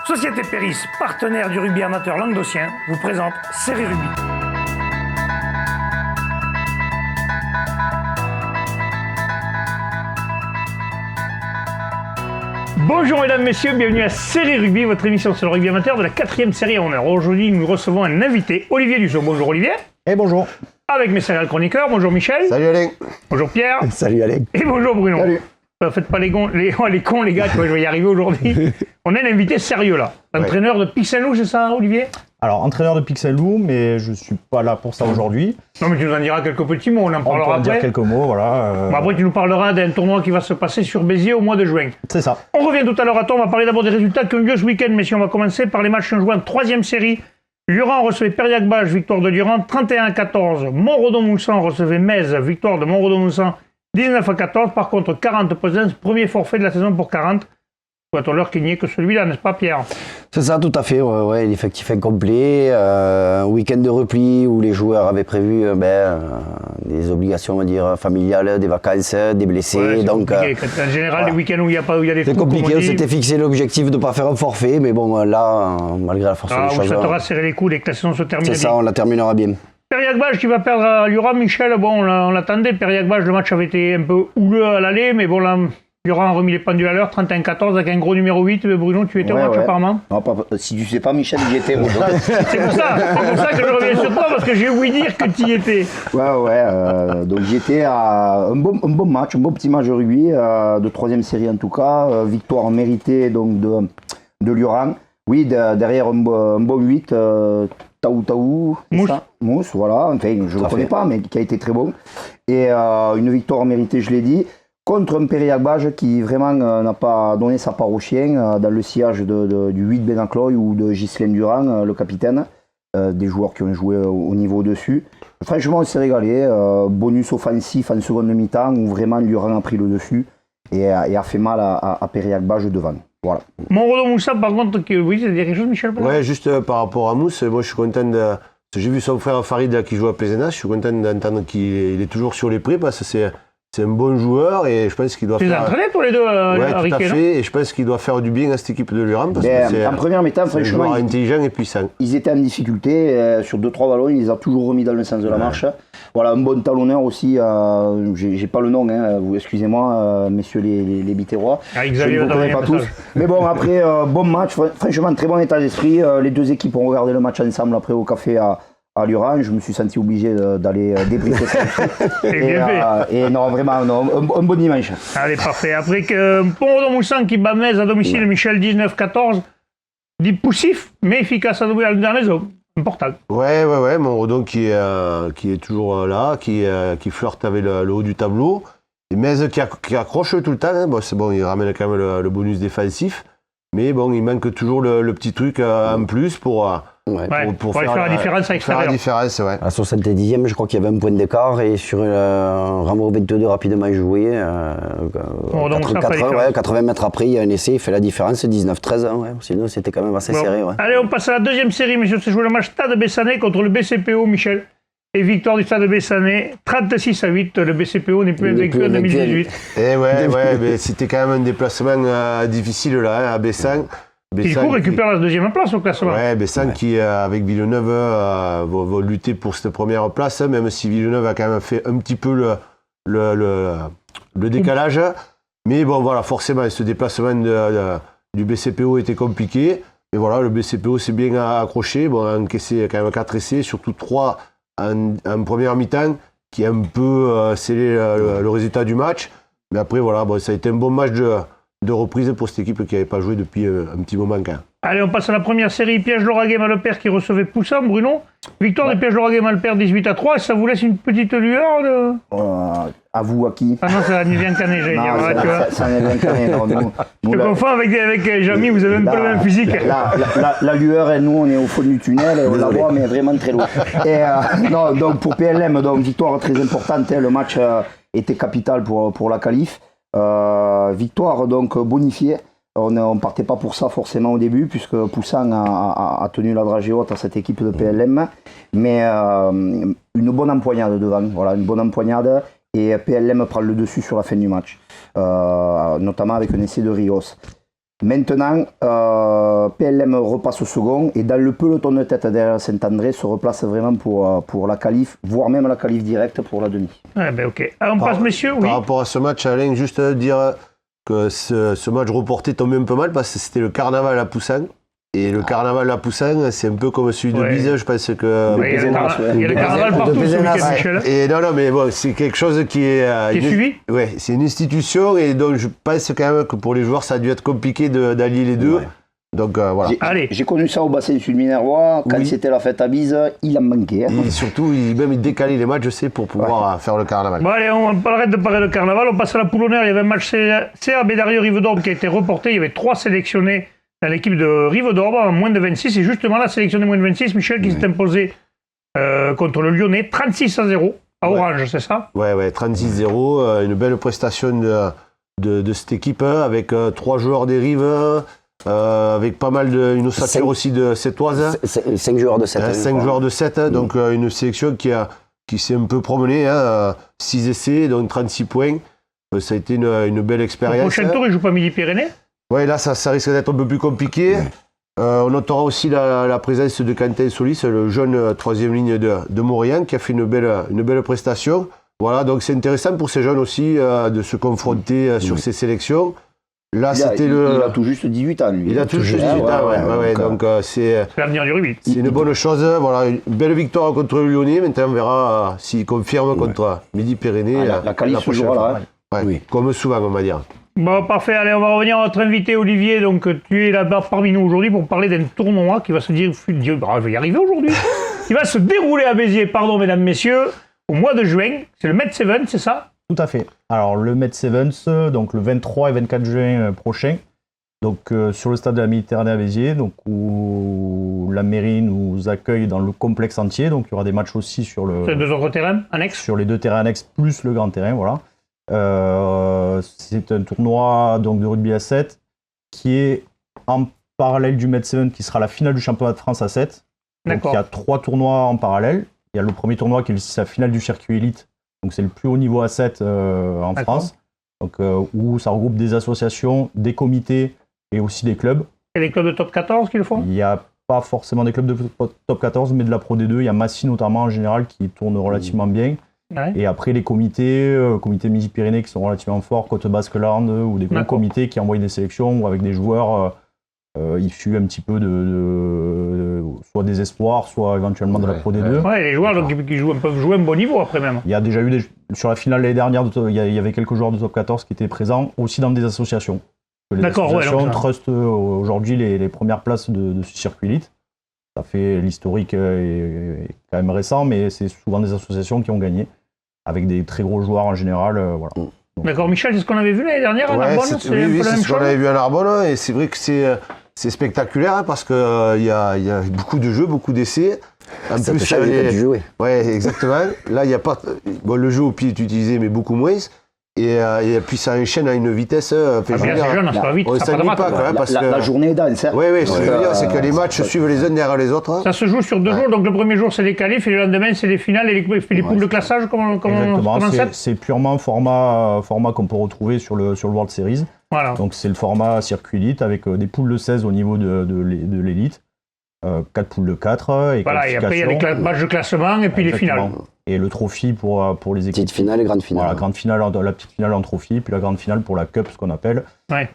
Société Péris, partenaire du rugby amateur languedocien, vous présente Série Rugby. Bonjour mesdames, messieurs, bienvenue à Série Rugby, votre émission sur le rugby amateur de la 4e série en honneur. Aujourd'hui, nous recevons un invité, Olivier Dussault. Bonjour Olivier. Et bonjour. Avec mes serial chroniqueurs, bonjour Michel. Salut Alain. Bonjour Pierre. Salut Alain. Et bonjour Bruno. Salut. Faites pas les cons les gars, tu vois, je vais y arriver aujourd'hui. On a un invité sérieux là, entraîneur de Pixel-Loup, c'est ça Olivier? Alors, entraîneur de Pixel-Loup, mais je suis pas là pour ça aujourd'hui. Non mais tu nous en diras quelques petits mots, on en parlera On peut en après. dire quelques mots, voilà. Bon, après tu nous parleras d'un tournoi qui va se passer sur Béziers au mois de juin. C'est ça. On revient tout à l'heure à toi, on va parler d'abord des résultats qui ont eu lieu ce week-end, mais si on va commencer par les matchs qui ont joué en 3e série. Durand recevait Périac-Bâche, victoire de Durand, 31-14. Montredon-Moussan recevait Metz, victoire de Montredon-Moussan, 19-14. Par contre, 40 Pesens, premier forfait de la saison pour 40. Faut l'heure qu'il n'y ait que celui-là, n'est-ce pas Pierre? C'est ça, tout à fait. Ouais, l'effectif incomplet. Un week-end de repli où les joueurs avaient prévu des obligations, on va dire, familiales, des vacances, des blessés. Ouais, donc, en général, les week-ends où il y a des c'est trous, compliqué. comme On s'était fixé l'objectif de ne pas faire un forfait, mais bon, là, malgré la force des vous choses. ça t'aura serré les coudes et que la saison se termine C'est bien. ça, on la terminera bien. Périac-Bâche qui va perdre à Lurand, Michel, bon, on l'attendait. Périac-Bâche, le match avait été un peu houleux à l'aller, mais bon, là, Lurand a remis les pendules à l'heure, 31-14, avec un gros numéro 8. Bruno, tu étais au match apparemment? Non, si tu sais pas, Michel, j'y étais. C'est pour ça que je reviens sur toi, parce que j'ai ouï dire que tu y étais. Donc j'y étais à un bon match, un bon petit match de rugby, de 3e série en tout cas. Victoire méritée donc, de Lurand. Oui, derrière un bon 8. Taou, Mousse, voilà, enfin je ne le connais pas, mais qui a été très bon. Et une victoire méritée, je l'ai dit, contre un Périac-Bâche qui vraiment n'a pas donné sa part au chien dans le sillage du 8 Benacloy ou de Ghislain Durand, le capitaine, des joueurs qui ont joué au niveau dessus. Franchement, on s'est régalé, bonus offensif en seconde mi-temps où vraiment Durand a pris le dessus et a fait mal à Périac-Bâche devant. Voilà. Montredon-Moussan, par contre, oui, c'est quelque chose, Michel? Ouais, juste par rapport à Mousse, moi je suis content de. J'ai vu son frère Farid qui joue à Pézenas, je suis content d'entendre qu'il est toujours sur les prés parce que c'est un bon joueur et je pense qu'il doit faire. Tu les as entraînés tous les deux, ouais, tout à fait, et je pense qu'il doit faire du bien à cette équipe de Lurand parce que c'est en première mi-temps, franchement, un joueur intelligent et puissant. Ils étaient en difficulté sur 2-3 ballons, il les a toujours remis dans le sens de la marche. Voilà, un bon talonneur aussi, j'ai pas le nom, vous excusez-moi, messieurs les Biterrois. Je ne vous connais pas tous. Mais bon, après, bon match, franchement, très bon état d'esprit. Les deux équipes ont regardé le match ensemble après au café à Lurand. Je me suis senti obligé d'aller débriefer ça. Et non, vraiment, un bon dimanche. Allez, parfait. Après que Montredon-Moussan qui bat Metz à domicile, Michel, 19-14, dit poussif, mais efficace dans les zones. Important. Ouais, Montredon qui est toujours là, qui flirte avec le haut du tableau. Et Metz qui accroche tout le temps, hein. Bon, c'est bon, il ramène quand même le bonus défensif. Mais bon, il manque toujours le petit truc en plus pour faire la différence à l'extérieur. Ouais. À 70e, je crois qu'il y avait un point d'écart et sur un Rameau 22 rapidement joué. 80 mètres après, il y a un essai, il fait la différence, 19-13. Hein, sinon, c'était quand même assez serré. Ouais. Allez, on passe à la 2e série, messieurs. C'est joué le match Stade Bessanay contre le BCPO, Michel. Et victoire du Stade Bessanay, 36-8. Le BCPO n'est plus invaincu en 2018. Et mais c'était quand même un déplacement difficile là, à Bessan. Il faut récupérer la 2e place au classement. Ouais, Bessan qui, avec Villeneuve, va lutter pour cette première place, même si Villeneuve a quand même fait un petit peu le décalage. Mais bon, voilà, forcément, ce déplacement du BCPO était compliqué. Et voilà, le BCPO s'est bien accroché. Bon, a encaissé quand même 4 essais, surtout 3 en première mi-temps, qui a un peu scellé le résultat du match. Mais après, voilà, bon, ça a été un bon match de reprise pour cette équipe qui n'avait pas joué depuis un petit moment quand même. Allez, on passe à la première série. Piège-Lauragais-Mallepère qui recevait Poussin, Bruno. Victoire de Piège-Lauragais-Mallepère 18-3. Ça vous laisse une petite lueur de... À vous, à qui? Ah non, ça n'y vient cané, j'allais dire. Ça n'y vient cané. Je te confonds avec Jamy, vous avez un peu le même physique. La lueur, nous, on est au fond du tunnel, et on la voit, mais vraiment très loin. Et non, donc pour PLM, donc, victoire très importante. Le match était capital pour la qualif. Victoire donc bonifiée. On ne partait pas pour ça forcément au début, puisque Poussin a tenu la dragée haute à cette équipe de PLM. Mais une bonne empoignade devant, voilà, une bonne empoignade. Et PLM prend le dessus sur la fin du match, notamment avec un essai de Rios. Maintenant, PLM repasse au second et dans le peloton de tête derrière Saint-André se replace vraiment pour la qualif, voire même la qualif directe pour la demi. Ah ben ok. Alors, on passe, messieurs, oui. Par rapport à ce match, Alain, juste dire que ce match reporté tombait un peu mal parce que c'était le carnaval à Poussin. Et le carnaval à Poussin, c'est un peu comme celui de Bise, je pense que... Ouais, il y a le carnaval partout ce week-end, Michel. Et non, mais bon, c'est quelque chose qui est... Qui est suivi. Ouais, c'est une institution et donc je pense quand même que pour les joueurs, ça a dû être compliqué d'allier les deux. Ouais. Donc voilà. J'ai connu ça au bassin sud Minervois, quand c'était la fête à Bise, il en manquait. Et surtout, même il décalait les matchs, je sais, pour pouvoir faire le carnaval. Bon allez, on arrête de parler de carnaval, on passe à la poulonnaire. Il y avait un match CAB Dario-Rivedorbe qui a été reporté, il y avait 3 sélectionnés dans l'équipe de Rivedorbe, en moins de 26, et justement la sélection de moins de 26, Michel, qui s'est imposé contre le Lyonnais, 36-0, à Orange, c'est ça? Ouais, 36-0, une belle prestation de cette équipe, avec 3 joueurs des Rives, avec pas mal une ossature aussi de Sétoise. 5 joueurs de 7. 5 joueurs de 7, donc une sélection qui s'est un peu promenée, 6 essais, donc 36 points. Ça a été une belle expérience. Le prochain tour, il ne joue pas Midi-Pyrénées? Oui, là, ça risque d'être un peu plus compliqué. On notera aussi la présence de Quentin Solis, le jeune 3e ligne de Mauriac, qui a fait une belle prestation. Voilà, donc c'est intéressant pour ces jeunes aussi de se confronter sur ces sélections. Là, il a tout juste 18 ans, lui. Il a tout juste 18 ans, ouais. Donc c'est l'avenir du rugby. C'est une bonne chose. Voilà, une belle victoire contre le Lyonnais. Maintenant, on verra s'il confirme contre Midi-Pyrénées. La qualif se jouera là. Ouais, oui. Comme souvent, on va dire. Bon, parfait. Allez, on va revenir à notre invité, Olivier. Donc, tu es là-bas parmi nous aujourd'hui pour parler d'un tournoi qui va se dire... je vais y arriver aujourd'hui. Qui va se dérouler à Béziers, pardon, mesdames, messieurs, au mois de juin. C'est le Med Sevens, c'est ça? Tout à fait. Alors, le Med Sevens, donc le 23 et 24 juin prochain, donc sur le stade de la Méditerranée à Béziers, donc où la mairie nous accueille dans le complexe entier. Donc, il y aura des matchs aussi sur les 2 autres terrains annexes? Sur les 2 terrains annexes plus le grand terrain, voilà. C'est un tournoi donc, de rugby à 7 qui est en parallèle du Med 7 qui sera la finale du championnat de France à 7. Donc il y a 3 tournois en parallèle. Il y a le premier tournoi qui est la finale du circuit élite, donc c'est le plus haut niveau à 7 en France, donc, où ça regroupe des associations, des comités et aussi des clubs. Et les clubs de top 14 qui le font? Il n'y a pas forcément des clubs de top 14, mais de la Pro D2. Il y a Massy notamment en général qui tourne relativement bien. Ouais. Et après les comités Midi-Pyrénées qui sont relativement forts, Côte Basque-Land, ou des gros comités qui envoient des sélections ou avec des joueurs issus un petit peu soit des espoirs, soit éventuellement de la Pro D2. Ouais, les joueurs donc, qui peuvent jouer un bon niveau après même. Il y a déjà eu sur la finale l'année dernière, il y avait quelques joueurs de top 14 qui étaient présents aussi dans des associations. Les associations trustent aujourd'hui les premières places de ce circuit élite. Ça fait l'historique est quand même récent, mais c'est souvent des associations qui ont gagné, avec des très gros joueurs en général. Voilà. D'accord, Michel, c'est ce qu'on avait vu l'année dernière à Narbonne? Oui, c'est ce qu'on avait vu à Narbonne, et c'est vrai que c'est spectaculaire parce qu'il y a beaucoup de jeux, beaucoup d'essais. En plus, ça du jeu, oui. Ouais, exactement. Là, il n'y a pas... Bon, le jeu au pied est utilisé, mais beaucoup moins. Et puis ça enchaîne à une vitesse. C'est jeune, ça va vite, ça pas quoi, parce que la journée est dense. Oui, ce que je veux dire, c'est que les matchs suivent les uns derrière les autres. Ça se joue sur 2 jours, donc le premier jour c'est les qualifs et le lendemain c'est les finales et les poules de classage. Exactement, c'est purement format qu'on peut retrouver sur le World Series. Voilà. Donc c'est le format circuit élite avec des poules de 16 au niveau de l'élite. 4 poules de 4 et voilà, et après il y a les matchs de classement et puis les finales. Et le trophy pour les équipes. Petite finale et grande finale. Voilà, grande finale, la petite finale en trophy, puis la grande finale pour la Cup, ce qu'on appelle,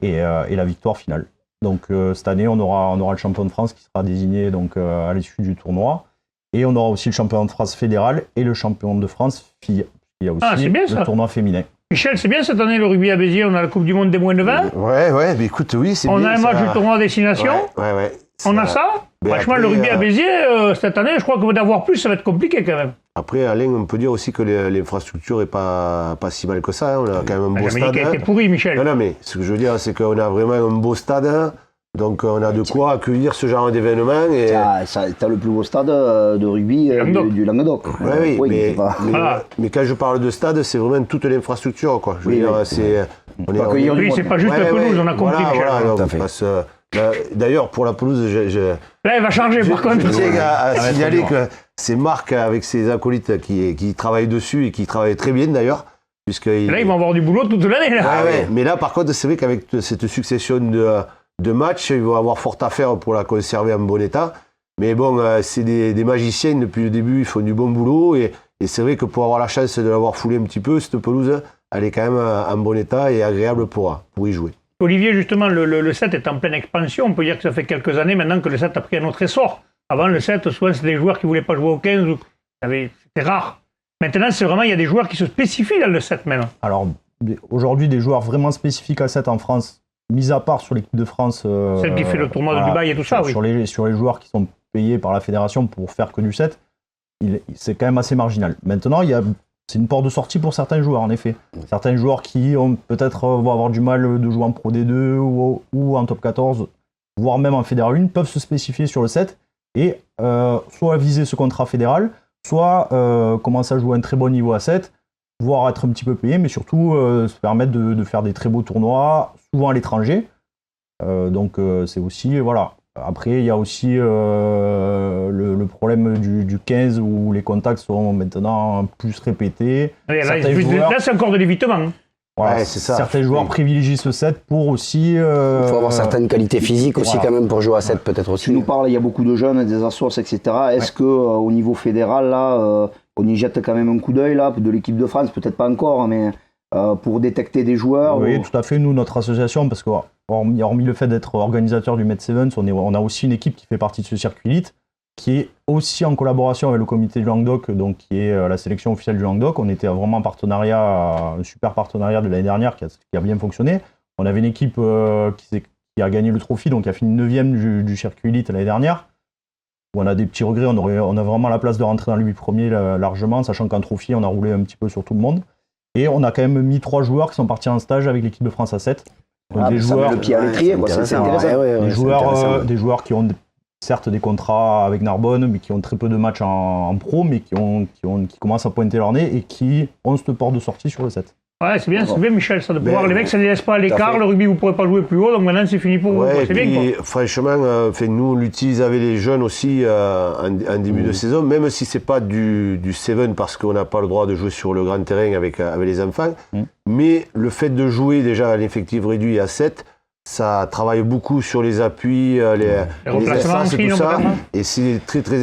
et la victoire finale. Donc cette année, on aura le champion de France qui sera désigné donc, à l'issue du tournoi. Et on aura aussi le champion de France fédéral et le champion de France filles. Il y a aussi le tournoi féminin. Michel, c'est bien cette année le rugby à Béziers, on a la Coupe du Monde des moins de 20. Ouais, mais écoute, oui, c'est bien. On a un match du tournoi destination. Ouais. On a ça. Franchement, le rugby à Béziers, cette année, je crois que d'avoir plus, ça va être compliqué quand même. Après, Alain, on peut dire aussi que l'infrastructure n'est pas si mal que ça. On a quand même un beau stade. Qui a été pourri, Michel. Non, mais ce que je veux dire, c'est qu'on a vraiment un beau stade. Donc, on a de quoi accueillir ce genre d'événement. T'as le plus beau stade de rugby du Languedoc. Oui, mais quand je parle de stade, c'est vraiment toute l'infrastructure, quoi. Je veux dire, c'est... Oui, c'est pas juste la pelouse, on a compris, Michel. D'ailleurs, pour la pelouse, là, elle va changer, par contre. Je tiens à signaler que c'est Marc, avec ses acolytes, qui travaillent dessus et qui travaillent très bien, d'ailleurs. Là, ils vont avoir du boulot toute l'année. Mais là, par contre, c'est vrai qu'avec cette succession de match. Ils vont avoir fort à faire pour la conserver en bon état. Mais bon, c'est des magiciens depuis le début, ils font du bon boulot. Et c'est vrai que pour avoir la chance de l'avoir foulé un petit peu, cette pelouse, elle est quand même en bon état et agréable pour y jouer. Olivier, justement, le 7 est en pleine expansion. On peut dire que ça fait quelques années maintenant que le 7 a pris un autre essor. Avant, le 7, souvent, c'était des joueurs qui ne voulaient pas jouer au 15. C'était rare. Maintenant, c'est vraiment, il y a des joueurs qui se spécifient dans le 7 maintenant. Alors, aujourd'hui, des joueurs vraiment spécifiques à 7 en France, mis à part sur l'équipe de France. Celle qui fait le tournoi de Dubaï et tout ça, oui. Sur les joueurs qui sont payés par la fédération pour faire que du 7, c'est quand même assez marginal. Maintenant, c'est une porte de sortie pour certains joueurs, en effet. Certains joueurs qui vont avoir du mal de jouer en Pro D2 ou en Top 14, voire même en Fédéral 1, peuvent se spécifier sur le 7 et soit viser ce contrat fédéral, soit commencer à jouer à un très bon niveau à 7, voire être un petit peu payé, mais surtout se permettre de faire des très beaux tournois, souvent à l'étranger. Donc c'est aussi, voilà. Après, il y a aussi le problème du 15 où les contacts sont maintenant plus répétés. Oui, là, c'est encore de l'évitement. Voilà, ouais, c'est ça. Certains joueurs privilégient ce 7 pour aussi... Il faut avoir certaines qualités physiques aussi quand même pour jouer à 7 peut-être aussi. Tu nous parles, il y a beaucoup de jeunes, des assos, etc. Est-ce que au niveau fédéral, là, on y jette quand même un coup d'œil là, de l'équipe de France, peut-être pas encore, mais pour détecter des joueurs? Oui, tout à fait. Nous, notre association, parce que hormis le fait d'être organisateur du Med Sevens, on a aussi une équipe qui fait partie de ce circuit élite, qui est aussi en collaboration avec le comité du Languedoc, donc qui est la sélection officielle du Languedoc. On était vraiment en partenariat, un super partenariat de l'année dernière qui a bien fonctionné. On avait une équipe qui a gagné le trophy, donc qui a fini 9e du circuit élite l'année dernière. Où on a des petits regrets, on a vraiment la place de rentrer dans les 8 premiers largement, sachant qu'en trophy, on a roulé un petit peu sur tout le monde. Et on a quand même mis 3 joueurs qui sont partis en stage avec l'équipe de France à 7. Donc des joueurs, le pied à l'étrier, quoi, c'est intéressant. Des joueurs qui ont certes des contrats avec Narbonne, mais qui ont très peu de matchs en pro, mais qui commencent à pointer leur nez et qui ont cette porte de sortie sur le 7. Ouais, c'est bien, Michel, ça, de pouvoir. Les mecs, ça ne les laisse pas à l'écart. Le rugby, vous ne pourrez pas jouer plus haut, donc maintenant, c'est fini pour vous. Ouais, c'est bien, quoi. Franchement, nous, on l'utilise avec les jeunes aussi en début de saison, même si ce n'est pas du 7 parce qu'on n'a pas le droit de jouer sur le grand terrain avec les enfants. Mais le fait de jouer déjà à l'effectif réduit à 7, ça travaille beaucoup sur les appuis, les espaces et tout ça. Et c'est très, très...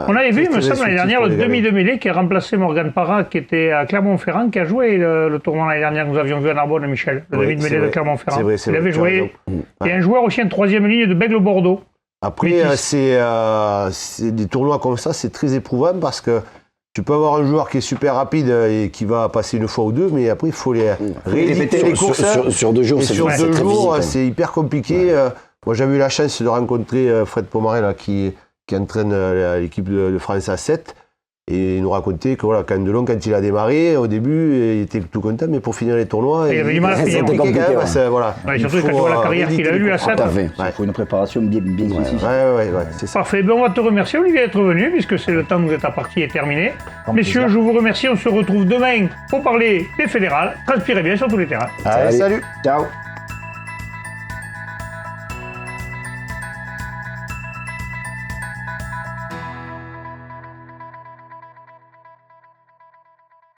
on avait vu, il me semble, l'année dernière, le demi de mêlée qui a remplacé Morgan Parra, qui était à Clermont-Ferrand, qui a joué le tournoi l'année dernière. Nous avions vu à Narbonne, Michel, le demi de mêlée de Clermont-Ferrand. Il avait joué. Et un joueur aussi en 3e ligne de Bègle-Bordeaux. Après, c'est des tournois comme ça, c'est très éprouvant parce que tu peux avoir un joueur qui est super rapide et qui va passer une fois ou deux, mais après, il faut les rééditer les courses. Sur 2 jours, c'est hyper compliqué. Moi, j'avais eu la chance de rencontrer Fred Pomarel là, qui entraîne l'équipe de France à 7. Et il nous racontait que voilà, quand Delon, quand il a démarré, au début, il était tout content, mais pour finir les tournois, il avait du mal à finir. C'était compliqué. Voilà. Surtout quand tu vois la carrière qu'il a eue à 7. Il faut une préparation bien spécifique. Ouais, c'est ça. Parfait. Ben, on va te remercier, Olivier, d'être venu, puisque c'est le temps où ta partie est terminée. Messieurs, je vous remercie. On se retrouve demain pour parler des fédérales. Transpirez bien sur tous les terrains. Allez, salut. Ciao.